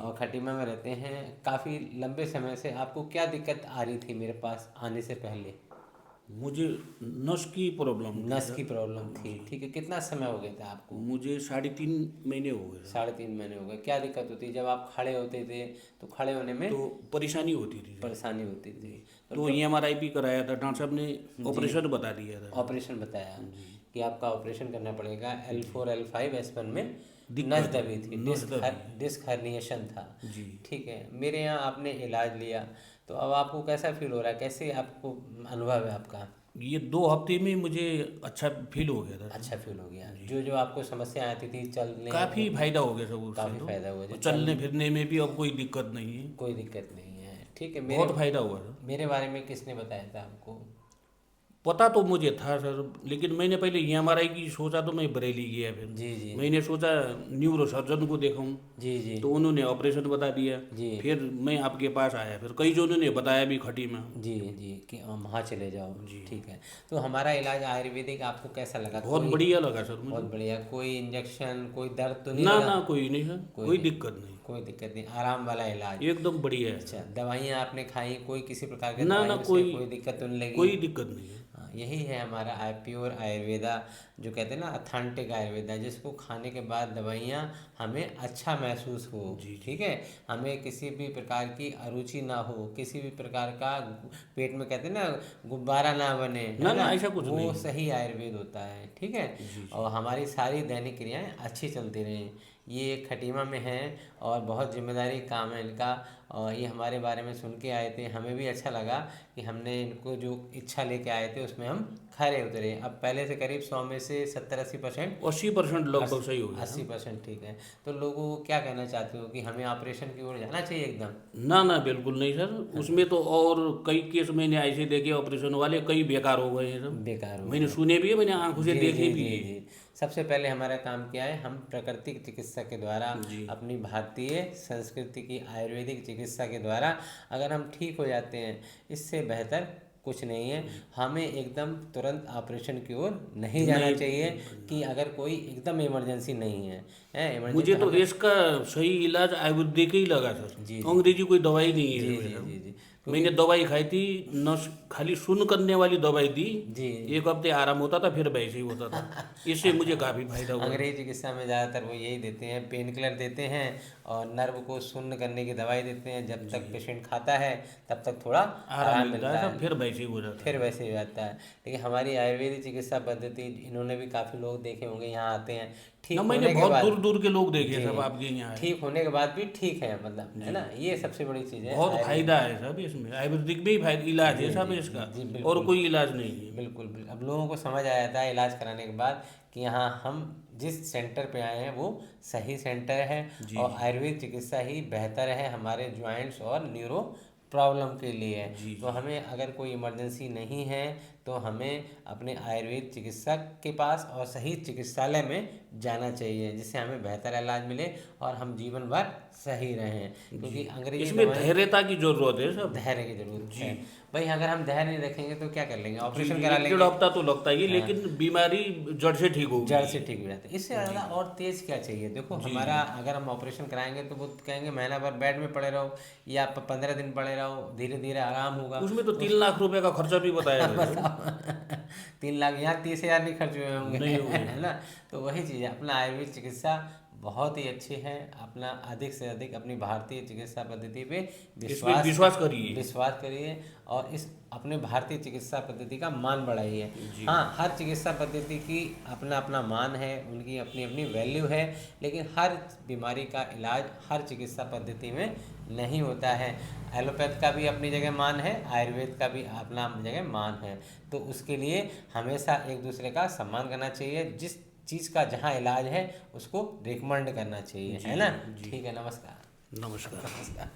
और खटीमा में रहते हैं काफ़ी लंबे समय से। आपको क्या दिक्कत आ रही थी मेरे पास आने से पहले? मुझे नस की प्रॉब्लम थी नस की सर। प्रॉब्लम थी, जी। ठीक है। कितना समय हो गया था आपको? मुझे 3.5 महीने हो गए सर। 3.5 महीने हो गए। क्या दिक्कत होती? जब आप खड़े होते थे तो खड़े होने में तो परेशानी होती थी सर। परेशानी होती थी। जी। तो तो EMRI भी कराया था, डॉक्टर साहब ने जी, ऑपरेशन बता दिया था सर। ऑपरेशन बताया जी। कि आपका ऑपरेशन करना पड़ेगा। जी। L4 L5 S1 में नस दिक्कत है, दबी थी, नस दबी है। डिस्क हर्निएशन था। जी। ठीक है, मेरे यहाँ आपने इलाज लिया, तो अब आपको कैसा फील हो रहा है? कैसे आपको अनुभव है आपका? ये 2 हफ्ते में मुझे अच्छा फील हो गया था सर। अच्छा फील हो गया? जी। जो जो आपको समस्या आती थी चलने काफ़ी उठने, फायदा हो गया सब उससे काफ़ी तो। फायदा हुआ जो और चल, चलने फिरने में भी अब कोई दिक्कत नहीं है। कोई दिक्कत नहीं है। ठीक है। मेरे बहुत फायदा हुआ सर। मेरे बारे में किसने बताया था आपको? पता तो मुझे था सर, लेकिन मैंने पहले EMRI की सोचा तो मैं बरेली गया। फिर जी जी मैंने सोचा न्यूरो सर्जन को दिखाऊं, जी जी तो उन्होंने ऑपरेशन बता दिया। जी फिर मैं आपके पास आया, फिर कई जनों ने बताया भी खटी में। जी जी कि वहाँ चले जाओ। जी। ठीक है। तो हमारा इलाज आयुर्वेदिक आपको कैसा लगा? बहुत कोई बढ़िया लगा सर बहुत मुझे। बढ़िया। कोई इंजेक्शन, कोई दर्द तो नहीं ना लगा? ना, कोई नहीं सर, कोई कोई नहीं, दिक्कत नहीं। कोई दिक्कत नहीं, आराम वाला इलाज। एकदम बढ़िया है अच्छा, सर। दवाइयाँ आपने खाई? कोई किसी प्रकार के ना ना, दवाइयों से कोई कोई दिक्कत तो नहीं लगी? कोई दिक्कत नहीं है। हाँ, यही है हमारा प्योर आयुर्वेदा, जो कहते हैं ना अथेंटिक आयुर्वेदा, जिसको खाने के बाद दवाइयाँ हमें अच्छा महसूस हो। जी जी। ठीक है, हमें किसी भी प्रकार की अरुचि ना हो, किसी भी प्रकार का पेट में कहते हैं ना गुब्बारा ना बने, ना है ना, ना, ऐसा कुछ वो नहीं है। सही आयुर्वेद होता है। ठीक है। जी जी। और हमारी सारी दैनिक क्रियाएं अच्छी चलती रहें। ये खटीमा में हैं और बहुत जिम्मेदारी काम है इनका। और ये हमारे बारे में सुन के आए थे, हमें भी अच्छा लगा कि हमने इनको जो इच्छा लेके आए थे उसमें हम खरे उतरे। अब पहले से करीब 100 में से 70-80%, 80% लगभग सही हो गया। 80% ठीक है। तो लोगों को क्या कहना चाहते हो कि हमें ऑपरेशन की ओर जाना चाहिए एकदम? ना ना, बिल्कुल नहीं सर। उसमें तो और कई केस मैंने ऐसे देखे ऑपरेशन वाले, कई बेकार हो गए हैं सब। बेकार हो मैंने गए? सुने भी है, मैंने आंखों से जी देखे जी भी जी है। जी। सबसे पहले हमारा काम क्या है? हम प्राकृतिक चिकित्सा के द्वारा, जी अपनी भारतीय संस्कृति की आयुर्वेदिक चिकित्सा के द्वारा अगर हम ठीक हो जाते हैं, इससे बेहतर कुछ नहीं है। हमें एकदम तुरंत ऑपरेशन की ओर नहीं जाना नहीं चाहिए बनना। कि अगर कोई एकदम इमरजेंसी नहीं है, इमरजेंसी मुझे तो तो हमें। इसका सही इलाज आयुर्वेदिक ही लगा सर। जी जी अंग्रेजी कोई दवाई नहीं है जी इसमें जी जी सब। जी। क्योंकि मैंने दवाई खाई थी, नस खाली सुन्न करने वाली दवाई दी। जी 1 हफ्ते आराम होता था, फिर वैसे ही होता था। इससे मुझे काफ़ी फायदा हुआ है। अंग्रेजी चिकित्सा में ज़्यादातर वो यही देते हैं, पेन किलर देते हैं और नर्व को शून्य करने की दवाई देते हैं। जब जी। तक पेशेंट खाता है तब तक थोड़ा आराम आराम मिलता है मिलता सब, है, फिर वैसे ही हो जाता फिर है। वैसे ही जाता है। लेकिन हमारी आयुर्वेदिक चिकित्सा पद्धति, इन्होंने भी काफ़ी लोग देखे होंगे यहाँ आते हैं, ना, ठीक मैंने होने के बहुत बाद। दूर दूर के लोग देखे जी, सब आपके यहाँ है। ठीक होने के बाद भी ठीक है, मतलब है जी ना, ये जी। सबसे बड़ी चीज़ है बहुत आयुर्वेद। फायदा है सब इसमें, आयुर्वेदिक में ही फायदा, इलाज जी है सब जी जी इसका। जी और बिल्कुल कोई इलाज नहीं है। बिल्कुल बिल्कुल। अब लोगों को समझ आया था इलाज कराने के बाद कि यहाँ हम जिस सेंटर पे आए हैं वो सही सेंटर है, जी और जी। आयुर्वेद चिकित्सा ही बेहतर है हमारे जॉइंट्स और न्यूरो प्रॉब्लम के लिए। जी तो जी। हमें अगर कोई इमरजेंसी नहीं है तो हमें अपने आयुर्वेद चिकित्सक के पास और सही चिकित्सालय में जाना चाहिए, जिससे हमें बेहतर इलाज मिले और हम जीवन भर सही रहें। जी। क्योंकि अंग्रेजी इसमें दवाएं, धैर्यता की जरूरत है सब। धैर्य की ज़रूरत जी है। भाई अगर हम धैर्य नहीं रखेंगे तो क्या कर लेंगे? जी। ऑपरेशन जी, करा 1 डेढ़ लेंगे। हफ्ता तो लगता ही है, हाँ, लेकिन बीमारी जड़ से ठीक जड़ होगी। से ठीक हो जाते हैं। इससे जी ज़्यादा और तेज़ क्या चाहिए? देखो जी। हमारा, जी, अगर हम ऑपरेशन कराएंगे तो वो कहेंगे महीना भर बेड में पड़े रहो या 15 दिन पड़े रहो, धीरे धीरे आराम होगा। उसमें तो तो 3 लाख रुपए का खर्चा भी बताया गया सर। बताओ 3 लाख, यहाँ 30,000 नहीं खर्च हुए होंगे नहीं हुए है हैं। ना। तो वही चीज़ है, अपना आयुर्वेद चिकित्सा बहुत ही अच्छी है। अपना अधिक से अधिक अपनी भारतीय चिकित्सा पद्धति पे इसमें विश्वास विश्वास करिए। विश्वास करिए और इस अपने भारतीय चिकित्सा पद्धति का मान बढ़ाइए। जी हाँ, हर चिकित्सा पद्धति की अपना अपना मान है, उनकी अपनी अपनी वैल्यू है, लेकिन हर बीमारी का इलाज हर चिकित्सा पद्धति में नहीं होता है। एलोपैथ का भी अपनी जगह मान है, आयुर्वेद का भी अपना जगह मान है। तो उसके लिए हमेशा एक दूसरे का सम्मान करना चाहिए। जिस चीज़ का जहाँ इलाज है उसको रिकमेंड करना चाहिए, जी। है ना। जी। ठीक है, नमस्कार। नमस्कार। नमस्कार।